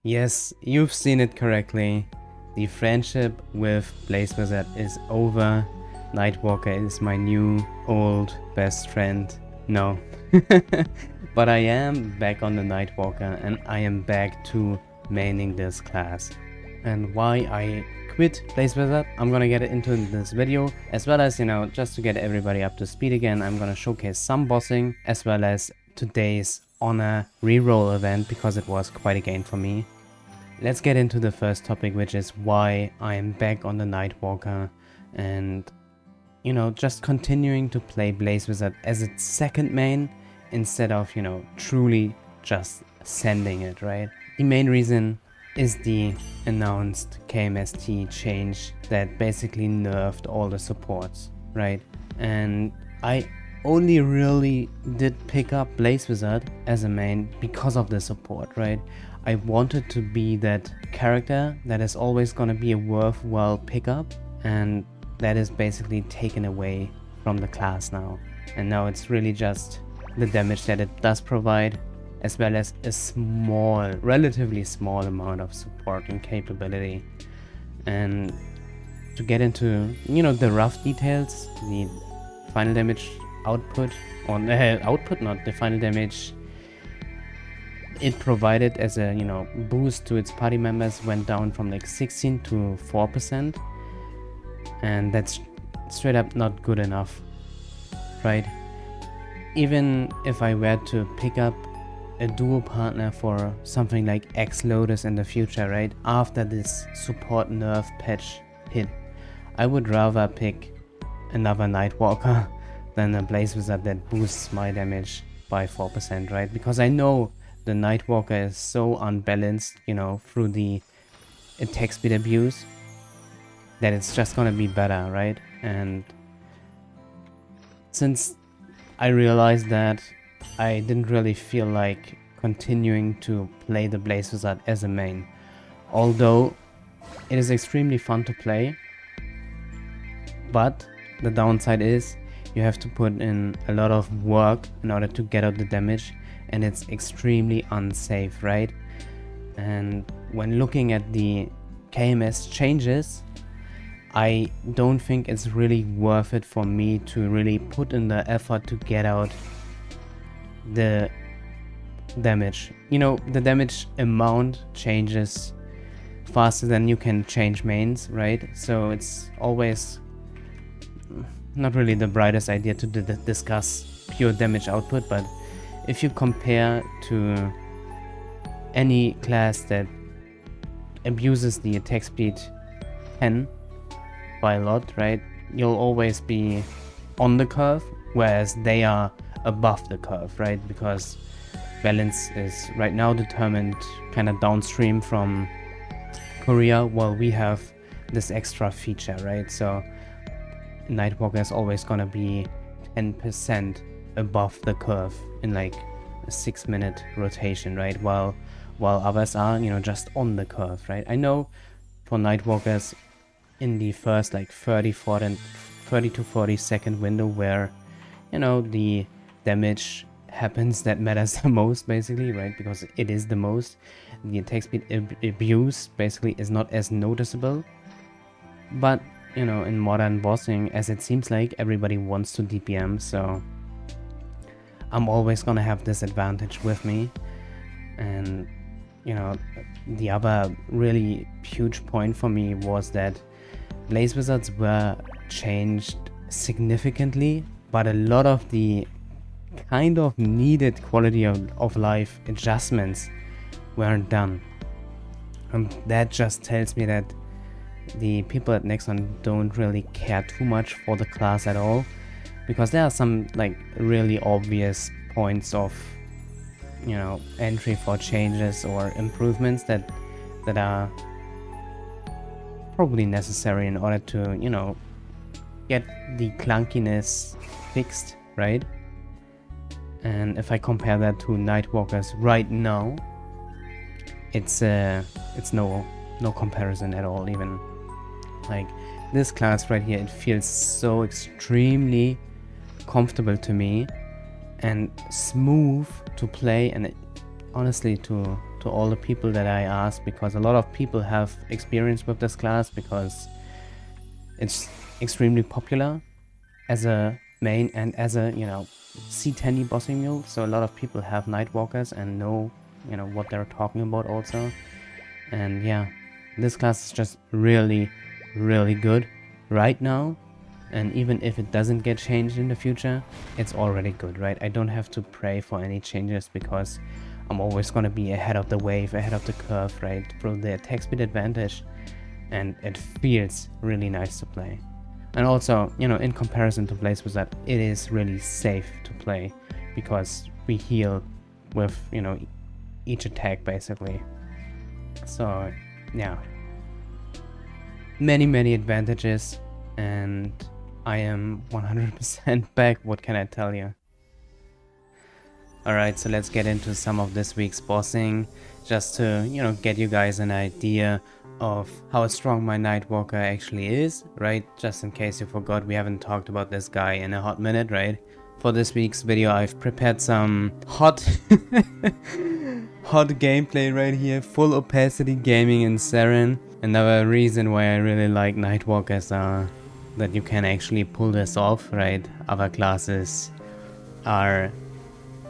Yes, you've seen it correctly. The friendship with Blaze Wizard is over. Nightwalker is my new old best friend. No. But I am back on the Nightwalker and I am back to maining this class. And why I quit Blaze Wizard, I'm gonna get into this video, as well as, just to get everybody up to speed again, I'm gonna showcase some bossing, as well as today's honor reroll event, because it was quite a gain for me. Let's get into the first topic, which is why I am back on the Nightwalker and, just continuing to play Blaze Wizard as its second main instead of, truly just sending it, right? The main reason is the announced KMST change that basically nerfed all the supports, right? And I only really did pick up Blaze Wizard as a main because of the support, right? I wanted to be that character that is always gonna be a worthwhile pickup, and that is basically taken away from the class now. And now it's really just the damage that it does provide, as well as a small, relatively small amount of support and capability. And to get into, the rough details, the final damage output, or output, not the final damage it provided as a, boost to its party members went down from like 16 to 4%. And that's straight up not good enough, right? Even if I were to pick up a duo partner for something like HLotus in the future, right? After this support nerf patch hit, I would rather pick another Nightwalker than a Blaze Wizard that boosts my damage by 4%, right? Because I know the Nightwalker is so unbalanced, through the attack speed abuse, that it's just gonna be better, right? And since I realized that, I didn't really feel like continuing to play the Blaze Wizard as a main. Although it is extremely fun to play, but the downside is you have to put in a lot of work in order to get out the damage, and it's extremely unsafe, right? And when looking at the KMS changes, I don't think it's really worth it for me to really put in the effort to get out the damage. The damage amount changes faster than you can change mains, right? So it's always not really the brightest idea to discuss pure damage output, but if you compare to any class that abuses the attack speed 10 by a lot, right, you'll always be on the curve, whereas they are above the curve, right? Because balance is right now determined kind of downstream from Korea, while we have this extra feature, right? So Nightwalker is always gonna be 10% above the curve in like a 6-minute rotation, right? While others are, just on the curve, right? I know for Nightwalkers in the first like 30 to 40 second window where, the damage happens that matters the most, basically, right? Because it is the most. The attack speed abuse basically is not as noticeable. But, in modern bossing, as it seems like everybody wants to DPM, so I'm always gonna have this advantage with me. And, the other really huge point for me was that Blaze Wizards were changed significantly, but a lot of the kind of needed quality of life adjustments weren't done. And that just tells me that the people at Nexon don't really care too much for the class at all, because there are some like really obvious points of, entry for changes or improvements that are probably necessary in order to, get the clunkiness fixed, right? And if I compare that to Nightwalkers right now, it's no comparison at all. Even like this class right here, it feels so extremely comfortable to me and smooth to play, and honestly to to all the people that I asked, because a lot of people have experience with this class because it's extremely popular as a main and as a, you know, C10 bossing mule. So a lot of people have Nightwalkers and know, you know, what they're talking about also. And yeah, this class is just really, really good right now. And even if it doesn't get changed in the future, it's already good, right? I don't have to pray for any changes because I'm always going to be ahead of the wave, ahead of the curve, right? Through the attack speed advantage. And it feels really nice to play. And also, you know, in comparison to Blaze Wizard, it is really safe to play because we heal with, you know, each attack basically. So yeah, many advantages, and I am 100% back. What can I tell you? Alright, so let's get into some of this week's bossing, just to, you know, get you guys an idea of how strong my Nightwalker actually is, right? Just in case you forgot, we haven't talked about this guy in a hot minute, right? For this week's video, I've prepared some hot hot gameplay right here, full opacity gaming in Saren. Another reason why I really like Nightwalkers are that you can actually pull this off, right? Other classes are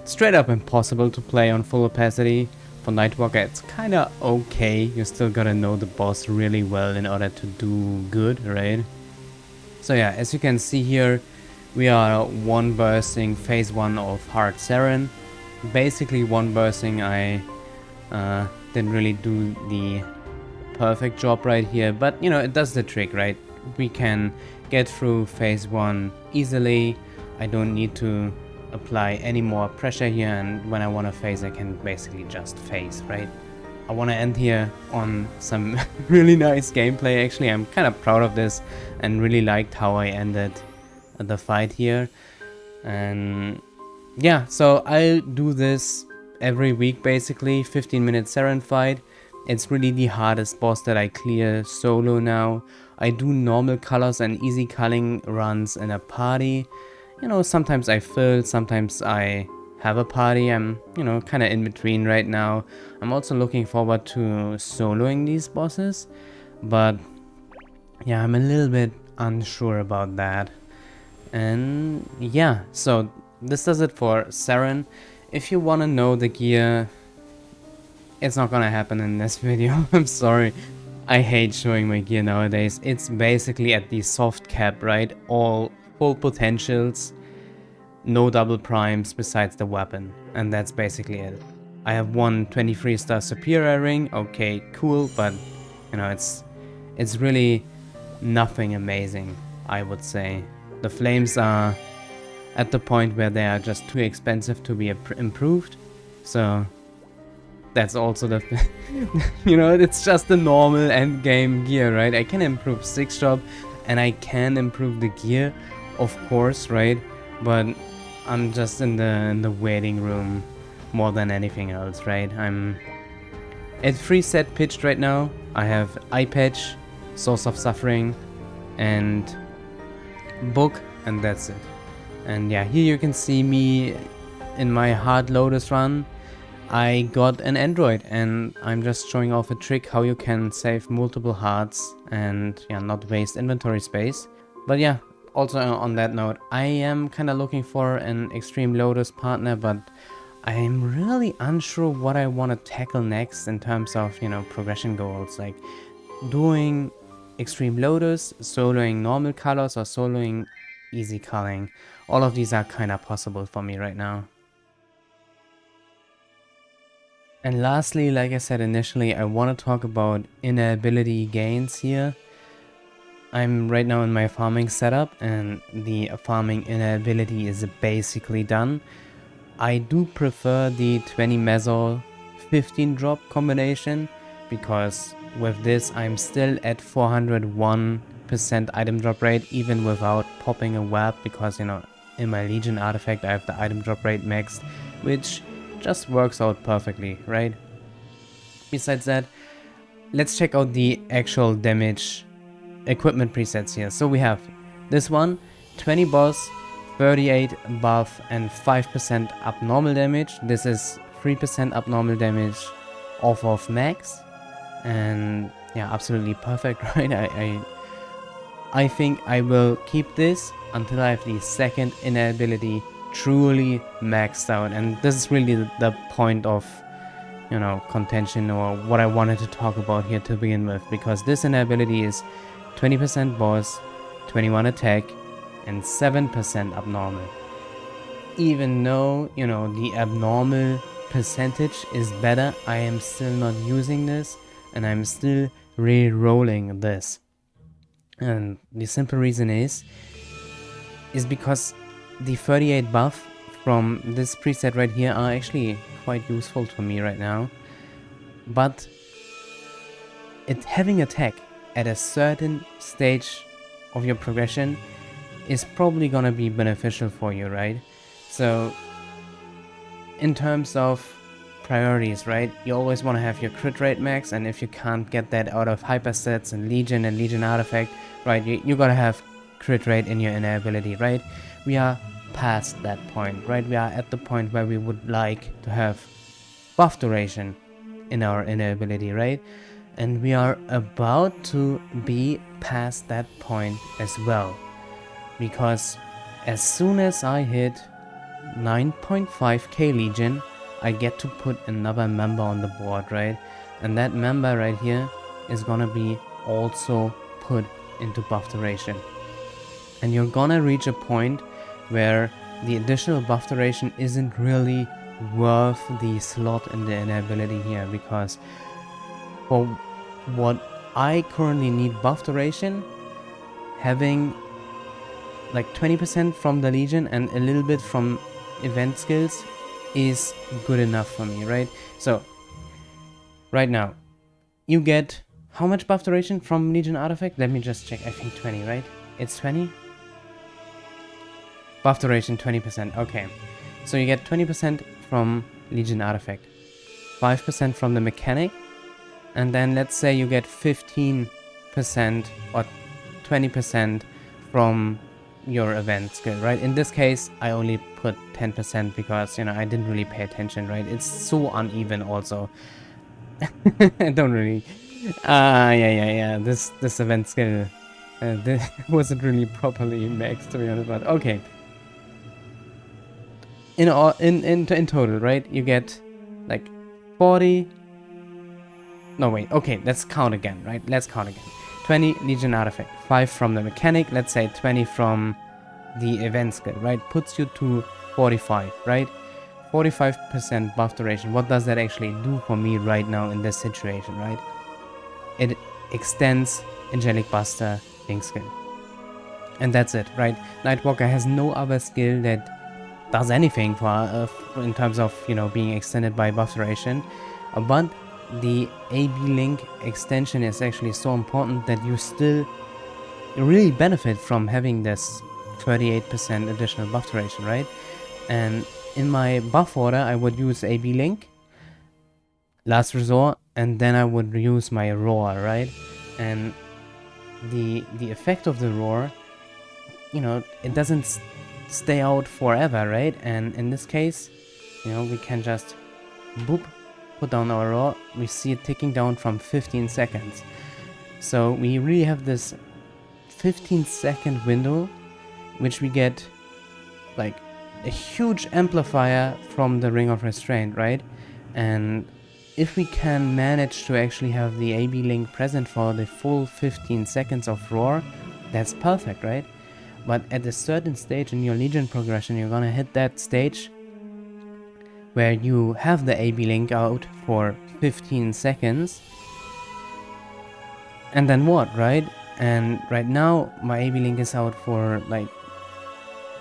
straight up impossible to play on full opacity. For Nightwalker, it's kinda okay. You still gotta know the boss really well in order to do good, right? So yeah, as you can see here, we are one bursting phase 1 of Hard Saren. Basically one bursting, I didn't really do the perfect job right here, but you know, it does the trick, right? We can get through phase 1 easily. I don't need to apply any more pressure here, and when I want to phase, I can basically just phase, right? I want to end here on some really nice gameplay. Actually, I'm kind of proud of this and really liked how I ended the fight here. And yeah, so I'll do this every week basically, 15-minute Saren fight. It's really the hardest boss that I clear solo now. I do normal colors and easy culling runs in a party. You know, sometimes I fill, sometimes I have a party. I'm, you know, kind of in between right now. I'm also looking forward to soloing these bosses, but yeah, I'm a little bit unsure about that. And yeah, so this does it for Saren. If you want to know the gear, it's not gonna happen in this video. I'm sorry. I hate showing my gear nowadays. It's basically at the soft cap, right? All full potentials, no double primes besides the weapon, and that's basically it. I have one 23-star superior ring. Okay, cool, but you know, it's really nothing amazing, I would say. The flames are at the point where they are just too expensive to be improved, so that's also the you know, it's just the normal end game gear, right? I can improve 6-drop and I can improve the gear, of course, right? But I'm just in the waiting room more than anything else, right? I'm at 3 set pitched right now. I have Eye Patch, Source of Suffering, and Book, and that's it. And yeah, here you can see me in my HLotus run. I got an android, and I'm just showing off a trick how you can save multiple hearts and yeah, not waste inventory space. But yeah, also on that note, I am kind of looking for an Extreme Lotus partner, but I am really unsure what I want to tackle next in terms of, you know, progression goals, like doing Extreme Lotus, soloing normal colors, or soloing easy culling. All of these are kind of possible for me right now. And lastly, like I said initially, I want to talk about inner ability gains here. I'm right now in my farming setup, and the farming inner ability is basically done. I do prefer the 20 Mezol 15 drop combination, because with this I'm still at 401% item drop rate even without popping a web, because you know, in my Legion artifact I have the item drop rate maxed, which just works out perfectly, right? Besides that, let's check out the actual damage equipment presets here. So we have this one, 20 boss, 38 buff, and 5% abnormal damage. This is 3% abnormal damage off of max, and yeah, absolutely perfect, right? I think I will keep this until I have the second inner ability truly maxed out, and this is really the point of, you know, contention, or what I wanted to talk about here to begin with, because this inner ability is 20% boss, 21 attack, and 7% abnormal. Even though, you know, the abnormal percentage is better, I am still not using this, and I'm still re-rolling this. And the simple reason is because the 38 buff from this preset right here are actually quite useful to me right now. But having attack at a certain stage of your progression is probably gonna be beneficial for you, right? So in terms of priorities, right, you always want to have your crit rate max, and if you can't get that out of hypersets and Legion artifact, right, you gotta have crit rate in your inner ability, right? We are past that point, right? We are at the point where we would like to have buff duration in our inner ability, right? And we are about to be past that point as well, because as soon as I hit 9.5k Legion, I get to put another member on the board, right? And that member right here is gonna be also put into buff duration. And you're gonna reach a point where the additional buff duration isn't really worth the slot in the inner ability here, because for what I currently need buff duration, having like 20% from the Legion and a little bit from event skills is good enough for me, right? So right now you get how much buff duration from Legion artifact? Let me just check. I think 20, right? It's 20? Buff duration 20%. Okay, so you get 20% from Legion artifact, 5% from the mechanic, and then let's say you get 15% or 20% from your event skill, right? In this case, I only put 10% because, you know, I didn't really pay attention, right? It's so uneven also. I don't really... yeah. This event skill this wasn't really properly maxed, to be honest, but okay. In total, right? You get like 40... No, wait. Okay, let's count again, right? Let's count again. 20 Legion artifact, 5 from the mechanic, let's say 20 from the event skill, right? Puts you to 45, right? 45% buff duration. What does that actually do for me right now in this situation, right? It extends Angelic Buster Link skill. And that's it, right? Nightwalker has no other skill that does anything for in terms of, you know, being extended by buff duration. But the AB Link extension is actually so important that you still really benefit from having this 38% additional buff duration, right? And in my buff order, I would use AB Link, Last Resort, and then I would use my Roar, right? And the effect of the Roar, you know, it doesn't stay out forever, right? And in this case, you know, we can just boop, put down our Roar. We see it ticking down from 15 seconds. So we really have this 15-second window, which we get like a huge amplifier from the Ring of Restraint, right? And if we can manage to actually have the AB Link present for the full 15 seconds of Roar, that's perfect, right? But at a certain stage in your Legion progression, you're gonna hit that stage where you have the AB Link out for 15 seconds. And then what, right? And right now, my AB Link is out for like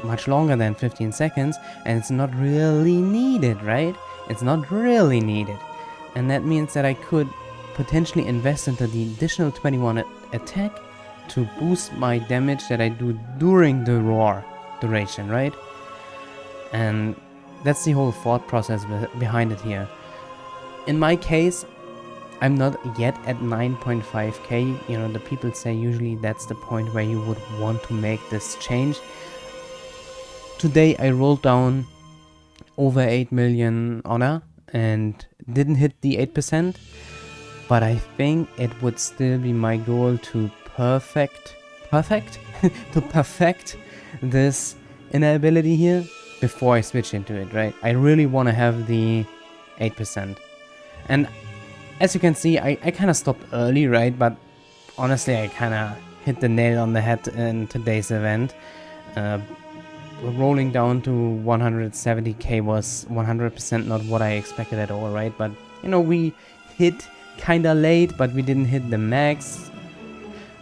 much longer than 15 seconds, and it's not really needed, right? It's not really needed. And that means that I could potentially invest into the additional 21 attack to boost my damage that I do during the Roar duration, right? And that's the whole thought process behind it here. In my case, I'm not yet at 9.5k. You know, the people say usually that's the point where you would want to make this change. Today I rolled down over 8 million honor, and didn't hit the 8%, but I think it would still be my goal to perfect this inner ability here before I switch into it, right? I really want to have the 8%. And as you can see, I kind of stopped early, right? But honestly, I kind of hit the nail on the head in today's event. Rolling down to 170k was 100% not what I expected at all, right? But, you know, we hit kind of late, but we didn't hit the max.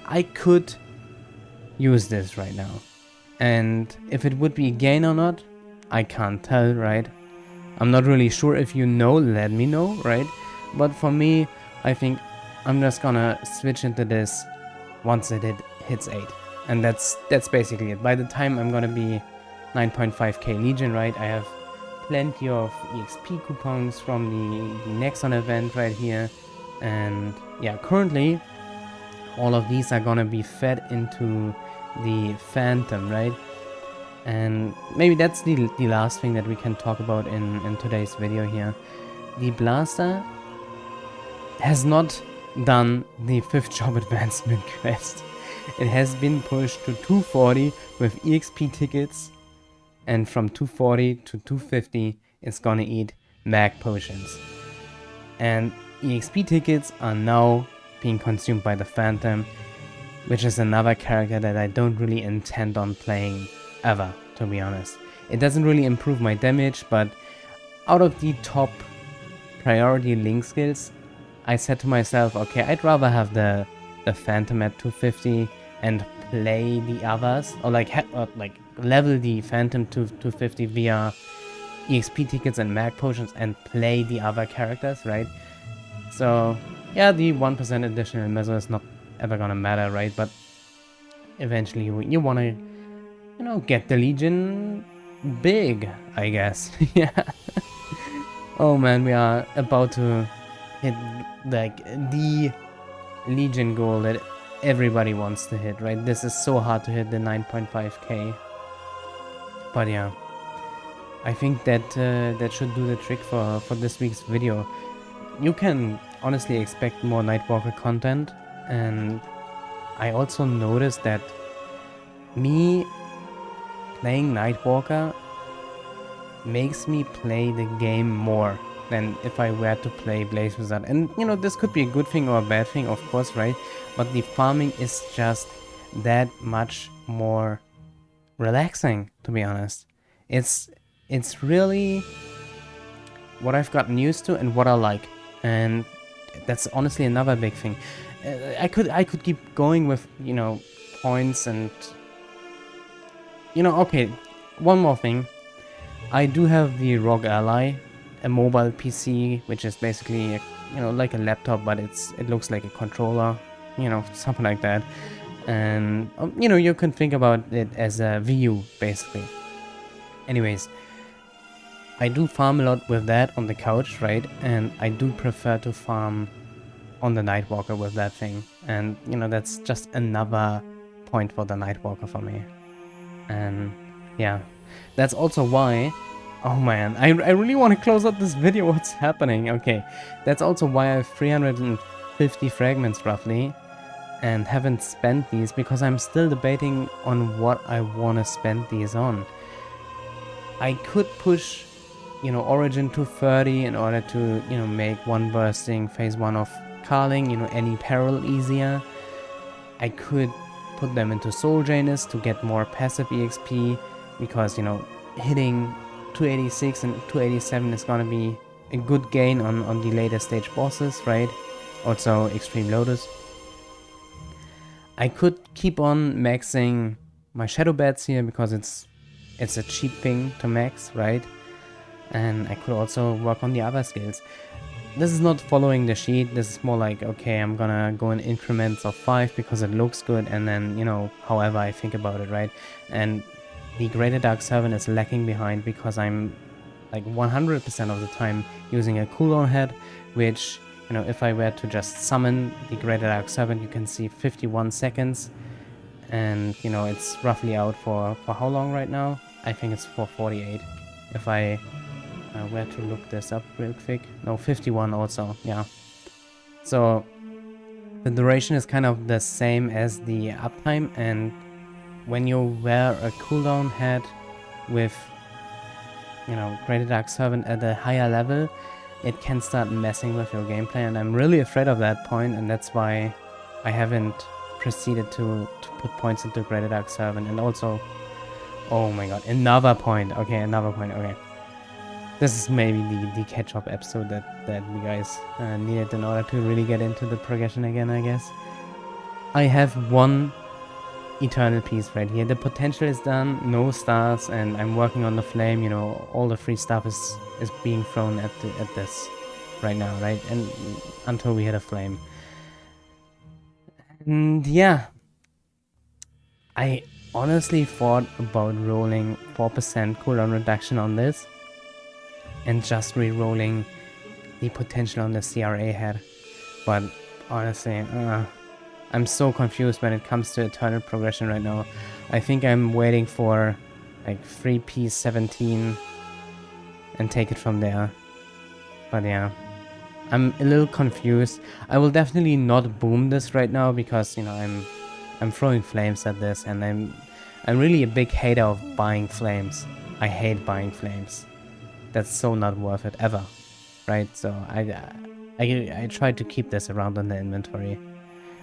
I could use this right now. And if it would be a gain or not, I can't tell, right? I'm not really sure. If you know, let me know, right? But for me, I think I'm just gonna switch into this once it hits 8. And that's basically it. By the time I'm gonna be 9.5k Legion, right? I have plenty of EXP coupons from the Nexon event right here. And yeah, currently all of these are gonna be fed into the Phantom, right? And maybe that's the last thing that we can talk about in today's video here. The Blaster has not done the 5th job advancement quest. It has been pushed to 240 with EXP tickets, and from 240 to 250 it's gonna eat mag potions. And EXP tickets are now being consumed by the Phantom, which is another character that I don't really intend on playing ever, to be honest. It doesn't really improve my damage, but out of the top priority link skills, I said to myself, okay, I'd rather have the Phantom at 250 and play the others, or like level the Phantom to 250 via EXP tickets and mag potions and play the other characters, right? So yeah, the 1% additional measure is not ever gonna matter, right? But eventually you wanna, you know, get the Legion big, I guess. Yeah. Oh man, we are about to hit like the Legion goal that everybody wants to hit, right? This is so hard to hit the 9.5k. But yeah, I think that that should do the trick for this week's video. You can honestly expect more Nightwalker content, and I also noticed that me playing Nightwalker makes me play the game more than if I were to play Blaze Wizard. And you know, this could be a good thing or a bad thing, of course, right? But the farming is just that much more relaxing, to be honest. It's really what I've gotten used to and what I like, and that's honestly another big thing. I could keep going with, you know, points and, you know, okay, one more thing. I do have the ROG Ally, a mobile PC, which is basically, you know, like a laptop, but it looks like a controller, you know, something like that. And you know, you can think about it as a VU basically. Anyways, I do farm a lot with that on the couch, right? And I do prefer to farm on the Nightwalker with that thing. And you know, that's just another point for the Nightwalker for me. And yeah, that's also why, oh man, I really want to close up this video. What's happening? Okay, that's also why I have 350 fragments roughly and haven't spent these, because I'm still debating on what I want to spend these on. I could push, you know, Origin to 30 in order to, you know, make one bursting phase 1 of Carling, you know, any peril easier. I could put them into Soul Janus to get more passive EXP, because, you know, hitting 286 and 287 is gonna be a good gain on the later stage bosses, right? Also Extreme Lotus. I could keep on maxing my Shadow Bats here, because it's a cheap thing to max, right? And I could also work on the other skills. This is not following the sheet, this is more like, okay, I'm gonna go in increments of 5 because it looks good, and then, you know, however I think about it, right? And the Greater Dark Servant is lacking behind because I'm like 100% of the time using a cooldown head, which, you know, if I were to just summon the Greater Dark Servant, you can see 51 seconds, and, you know, it's roughly out for how long right now? I think it's for 48. If I Where to look this up real quick? No, 51 also, yeah. So the duration is kind of the same as the uptime, and when you wear a cooldown head with, you know, Greater Dark Servant at a higher level, it can start messing with your gameplay, and I'm really afraid of that point, and that's why I haven't proceeded to put points into Greater Dark Servant. And also, oh my god, another point. Okay, another point. Okay, this is maybe the catch-up episode that you guys needed in order to really get into the progression again, I guess. I have one eternal piece right here. The potential is done, no stars, and I'm working on the flame. You know, all the free stuff is being thrown at this right now, right? And until we hit a flame. And yeah, I honestly thought about rolling 4% cooldown reduction on this and just re-rolling the potential on the CRA head, but honestly, I'm so confused when it comes to eternal progression right now. I think I'm waiting for like 3P17 and take it from there. But yeah, I'm a little confused. I will definitely not boom this right now because, you know, I'm throwing flames at this, and I'm really a big hater of buying flames. I hate buying flames. That's so not worth it ever, right? So I try to keep this around in the inventory.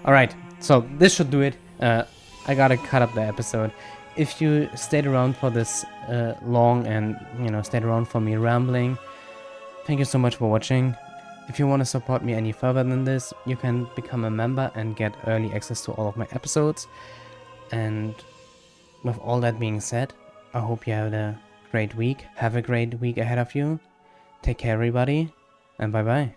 Alright, so this should do it. I gotta cut up the episode. If you stayed around for this long and, you know, stayed around for me rambling, thank you so much for watching. If you want to support me any further than this, you can become a member and get early access to all of my episodes. And with all that being said, I hope you had a great week. Have a great week ahead of you. Take care, everybody, and bye-bye.